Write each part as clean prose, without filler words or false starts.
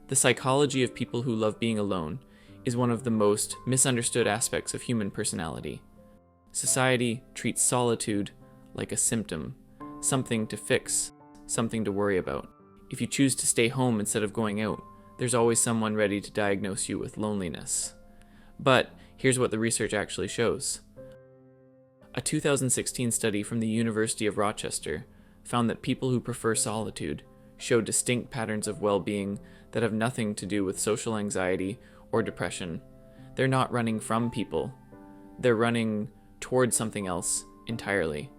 The psychology of people who love being alone is one of the most misunderstood aspects of human personality. Society treats solitude like a symptom, something to fix, something to worry about. If you choose to stay home instead of going out, there's always someone ready to diagnose you with loneliness. But here's what the research actually shows. A 2016 study from the University of Rochester found that people who prefer solitude show distinct patterns of well-being that have nothing to do with social anxiety or depression. They're not running from people. They're running towards something else entirely,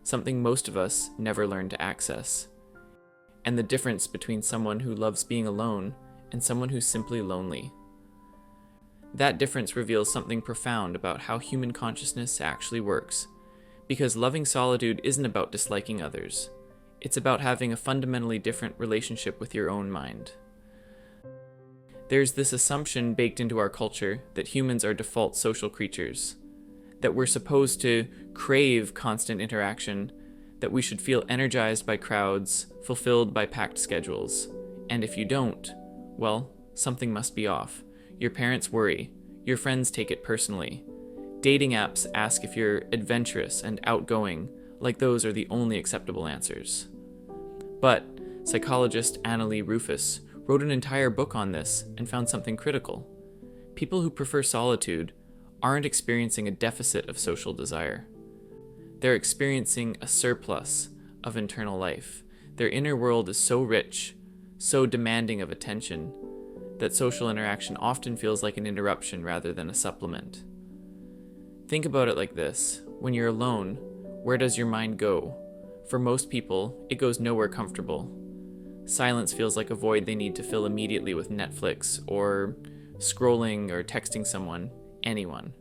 something most of us never learn to access. And the difference between someone who loves being alone and someone who's simply lonely. That difference reveals something profound about how human consciousness actually works, because loving solitude isn't about disliking others. It's about having a fundamentally different relationship with your own mind. There's this assumption baked into our culture that humans are default social creatures, that we're supposed to crave constant interaction, that we should feel energized by crowds, fulfilled by packed schedules. And if you don't, well, something must be off. Your parents worry. Your friends take it personally. Dating apps ask if you're adventurous and outgoing, like those are the only acceptable answers. But psychologist Annalee Rufus wrote an entire book on this and found something critical. People who prefer solitude aren't experiencing a deficit of social desire. They're experiencing a surplus of internal life. Their inner world is so rich, so demanding of attention, that social interaction often feels like an interruption rather than a supplement. Think about it like this. When you're alone, where does your mind go? For most people, it goes nowhere comfortable. Silence feels like a void they need to fill immediately with Netflix, or scrolling or texting someone, anyone.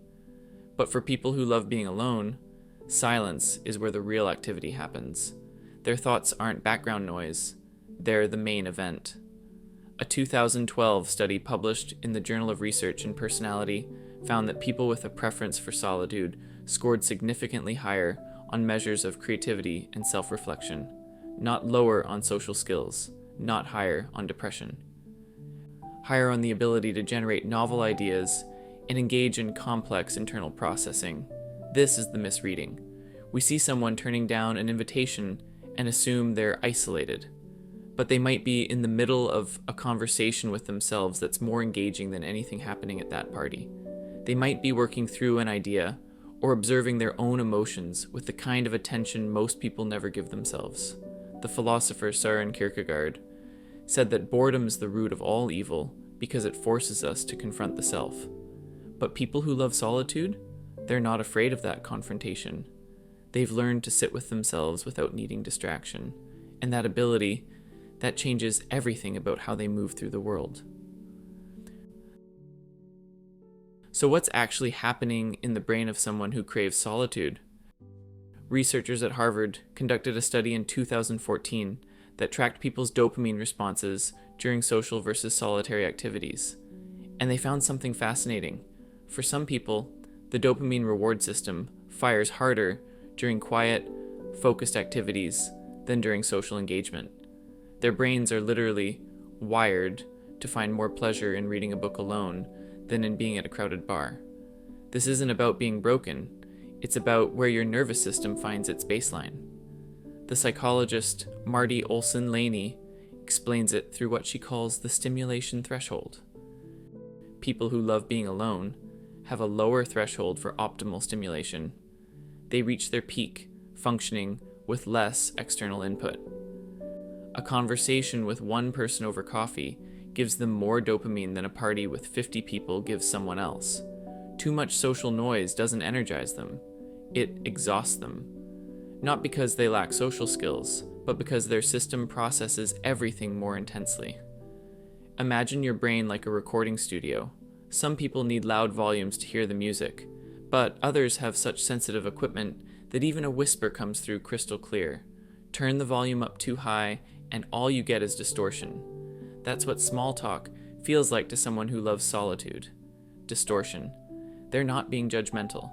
But for people who love being alone, silence is where the real activity happens. Their thoughts aren't background noise, they're the main event. A 2012 study published in the Journal of Research in Personality found that people with a preference for solitude scored significantly higher on measures of creativity and self-reflection, not lower on social skills, not higher on depression. Higher on the ability to generate novel ideas and engage in complex internal processing. This is the misreading. We see someone turning down an invitation and assume they're isolated, but they might be in the middle of a conversation with themselves that's more engaging than anything happening at that party. They might be working through an idea or observing their own emotions with the kind of attention most people never give themselves. The philosopher Søren Kierkegaard said that boredom's the root of all evil because it forces us to confront the self. But people who love solitude, they're not afraid of that confrontation. They've learned to sit with themselves without needing distraction, and that ability, that changes everything about how they move through the world. So what's actually happening in the brain of someone who craves solitude? Researchers at Harvard conducted a study in 2014 that tracked people's dopamine responses during social versus solitary activities. And they found something fascinating. For some people, the dopamine reward system fires harder during quiet, focused activities than during social engagement. Their brains are literally wired to find more pleasure in reading a book alone than in being at a crowded bar. This isn't about being broken, it's about where your nervous system finds its baseline. The psychologist Marty Olson Laney explains it through what she calls the stimulation threshold. People who love being alone have a lower threshold for optimal stimulation. They reach their peak, functioning with less external input. A conversation with one person over coffee gives them more dopamine than a party with 50 people gives someone else. Too much social noise doesn't energize them. It exhausts them. Not because they lack social skills, but because their system processes everything more intensely. Imagine your brain like a recording studio. Some people need loud volumes to hear the music, but others have such sensitive equipment that even a whisper comes through crystal clear. Turn the volume up too high, and all you get is distortion. That's what small talk feels like to someone who loves solitude. Distortion. They're not being judgmental.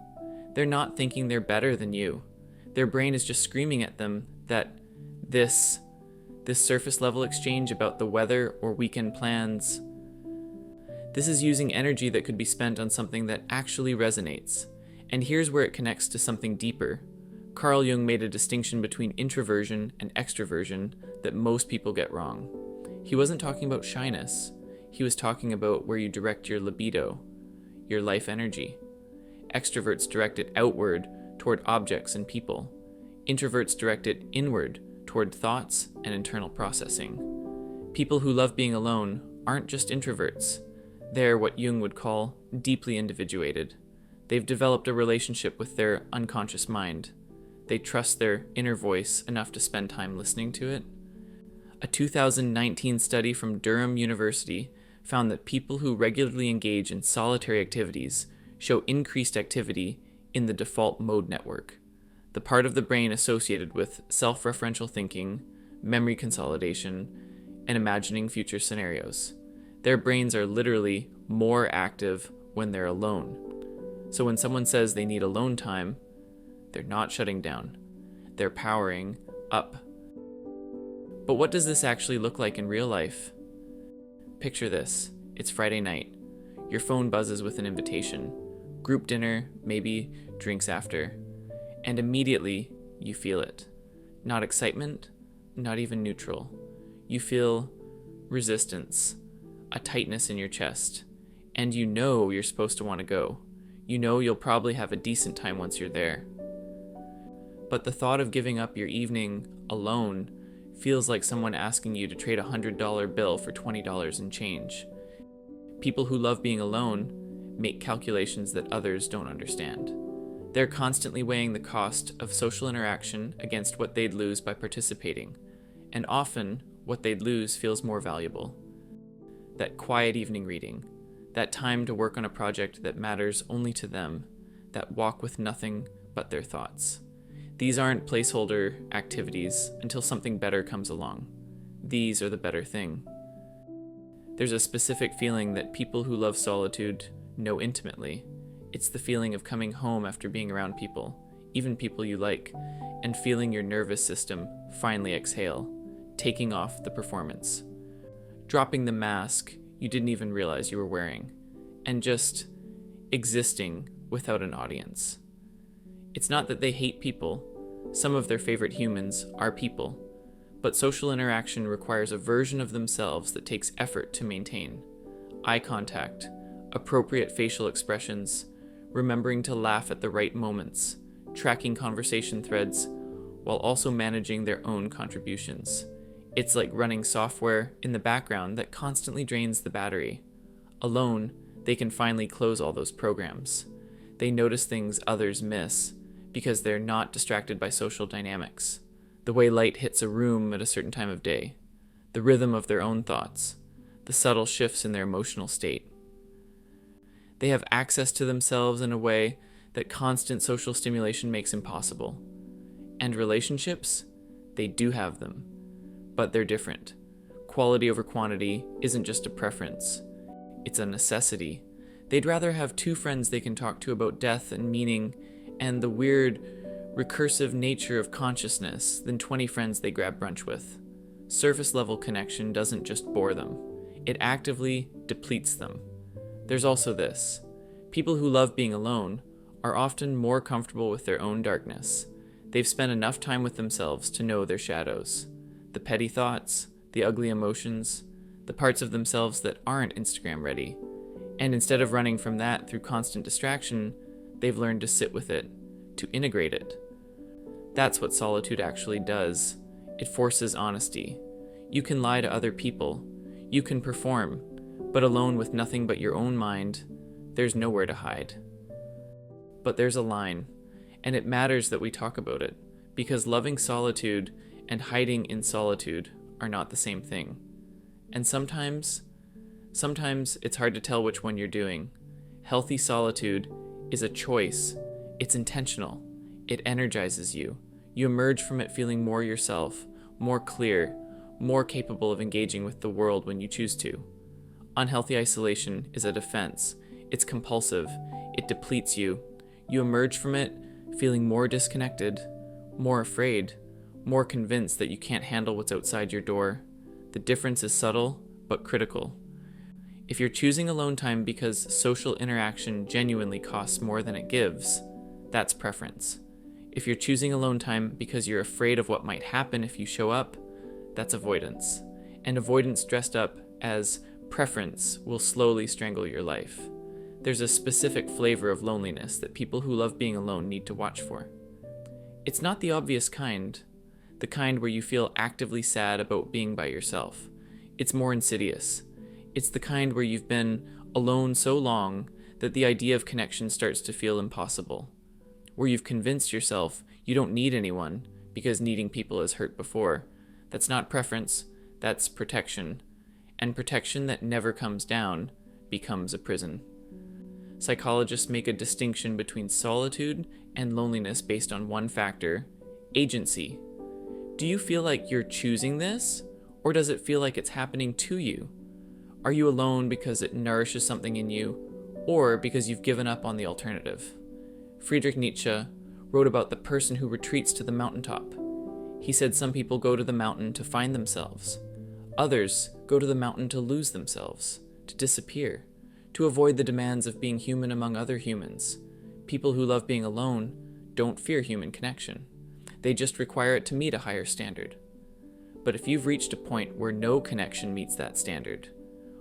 They're not thinking they're better than you. Their brain is just screaming at them that this This surface level exchange about the weather or weekend plans. This is using energy that could be spent on something that actually resonates. And here's where it connects to something deeper. Carl Jung made a distinction between introversion and extroversion that most people get wrong. He wasn't talking about shyness. He was talking about where you direct your libido, your life energy. Extroverts direct it outward toward objects and people. Introverts direct it inward toward thoughts and internal processing. People who love being alone aren't just introverts. They're what Jung would call deeply individuated. They've developed a relationship with their unconscious mind. They trust their inner voice enough to spend time listening to it. A 2019 study from Durham University found that people who regularly engage in solitary activities show increased activity in the default mode network, the part of the brain associated with self-referential thinking, memory consolidation, and imagining future scenarios. Their brains are literally more active when they're alone. So when someone says they need alone time, they're not shutting down. They're powering up. But what does this actually look like in real life? Picture this. It's Friday night. Your phone buzzes with an invitation. Group dinner, maybe drinks after. And immediately, you feel it. Not excitement, not even neutral. You feel resistance, a tightness in your chest. And you know you're supposed to want to go. You know you'll probably have a decent time once you're there. But the thought of giving up your evening alone feels like someone asking you to trade a $100 bill for $20 in change. People who love being alone make calculations that others don't understand. They're constantly weighing the cost of social interaction against what they'd lose by participating, and often what they'd lose feels more valuable. That quiet evening reading, that time to work on a project that matters only to them, that walk with nothing but their thoughts. These aren't placeholder activities until something better comes along. These are the better thing. There's a specific feeling that people who love solitude know intimately. It's the feeling of coming home after being around people, even people you like, and feeling your nervous system finally exhale, taking off the performance, dropping the mask you didn't even realize you were wearing, and just existing without an audience. It's not that they hate people. Some of their favorite humans are people, but social interaction requires a version of themselves that takes effort to maintain. Eye contact, appropriate facial expressions, remembering to laugh at the right moments, tracking conversation threads, while also managing their own contributions. It's like running software in the background that constantly drains the battery. Alone, they can finally close all those programs. They notice things others miss because they're not distracted by social dynamics. The way light hits a room at a certain time of day, the rhythm of their own thoughts, the subtle shifts in their emotional state. They have access to themselves in a way that constant social stimulation makes impossible. And relationships? They do have them, but they're different. Quality over quantity isn't just a preference, it's a necessity. They'd rather have 2 friends they can talk to about death and meaning and the weird, recursive nature of consciousness than 20 friends they grab brunch with. Surface level connection doesn't just bore them, it actively depletes them. There's also this. People who love being alone are often more comfortable with their own darkness. They've spent enough time with themselves to know their shadows. The petty thoughts, the ugly emotions, the parts of themselves that aren't Instagram ready. And instead of running from that through constant distraction, they've learned to sit with it, to integrate it. That's what solitude actually does. It forces honesty. You can lie to other people. You can perform. But alone with nothing but your own mind, there's nowhere to hide. But there's a line, and it matters that we talk about it, because loving solitude and hiding in solitude are not the same thing. And sometimes it's hard to tell which one you're doing. Healthy solitude is a choice. It's intentional. It energizes you. You emerge from it feeling more yourself, more clear, more capable of engaging with the world when you choose to. Unhealthy isolation is a defense. It's compulsive. It depletes you. You emerge from it feeling more disconnected, more afraid, more convinced that you can't handle what's outside your door. The difference is subtle, but critical. If you're choosing alone time because social interaction genuinely costs more than it gives, that's preference. If you're choosing alone time because you're afraid of what might happen if you show up, that's avoidance. And avoidance dressed up as preference will slowly strangle your life. There's a specific flavor of loneliness that people who love being alone need to watch for. It's not the obvious kind, the kind where you feel actively sad about being by yourself. It's more insidious. It's the kind where you've been alone so long that the idea of connection starts to feel impossible. Where you've convinced yourself you don't need anyone because needing people has hurt before. That's not preference, that's protection. And protection that never comes down becomes a prison. Psychologists make a distinction between solitude and loneliness based on one factor: agency. Do you feel like you're choosing this, or does it feel like it's happening to you? Are you alone because it nourishes something in you, or because you've given up on the alternative? Friedrich Nietzsche wrote about the person who retreats to the mountaintop. He said some people go to the mountain to find themselves. Others go to the mountain to lose themselves, to disappear, to avoid the demands of being human among other humans. People who love being alone don't fear human connection. They just require it to meet a higher standard. But if you've reached a point where no connection meets that standard,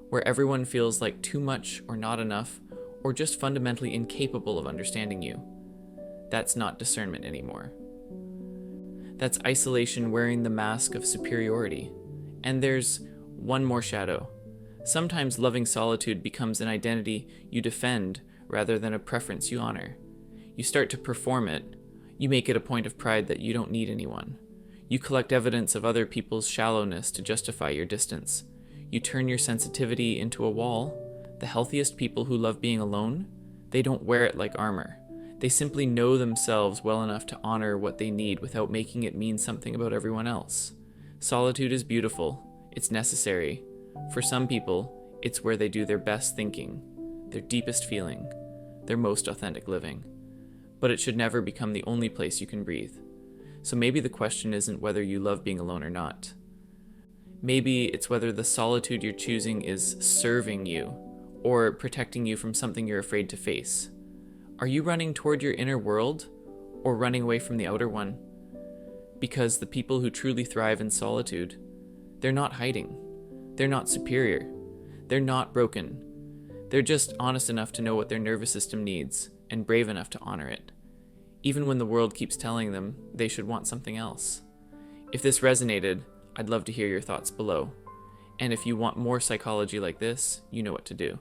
where everyone feels like too much or not enough, or just fundamentally incapable of understanding you, that's not discernment anymore. That's isolation wearing the mask of superiority. And there's one more shadow. Sometimes loving solitude becomes an identity you defend rather than a preference you honor. You start to perform it. You make it a point of pride that you don't need anyone. You collect evidence of other people's shallowness to justify your distance. You turn your sensitivity into a wall. The healthiest people who love being alone, they don't wear it like armor. They simply know themselves well enough to honor what they need without making it mean something about everyone else. Solitude is beautiful. It's necessary. For some people, it's where they do their best thinking, their deepest feeling, their most authentic living. But it should never become the only place you can breathe. So maybe the question isn't whether you love being alone or not. Maybe it's whether the solitude you're choosing is serving you or protecting you from something you're afraid to face. Are you running toward your inner world or running away from the outer one? Because the people who truly thrive in solitude, they're not hiding. They're not superior. They're not broken. They're just honest enough to know what their nervous system needs and brave enough to honor it, even when the world keeps telling them they should want something else. If this resonated, I'd love to hear your thoughts below. And if you want more psychology like this, you know what to do.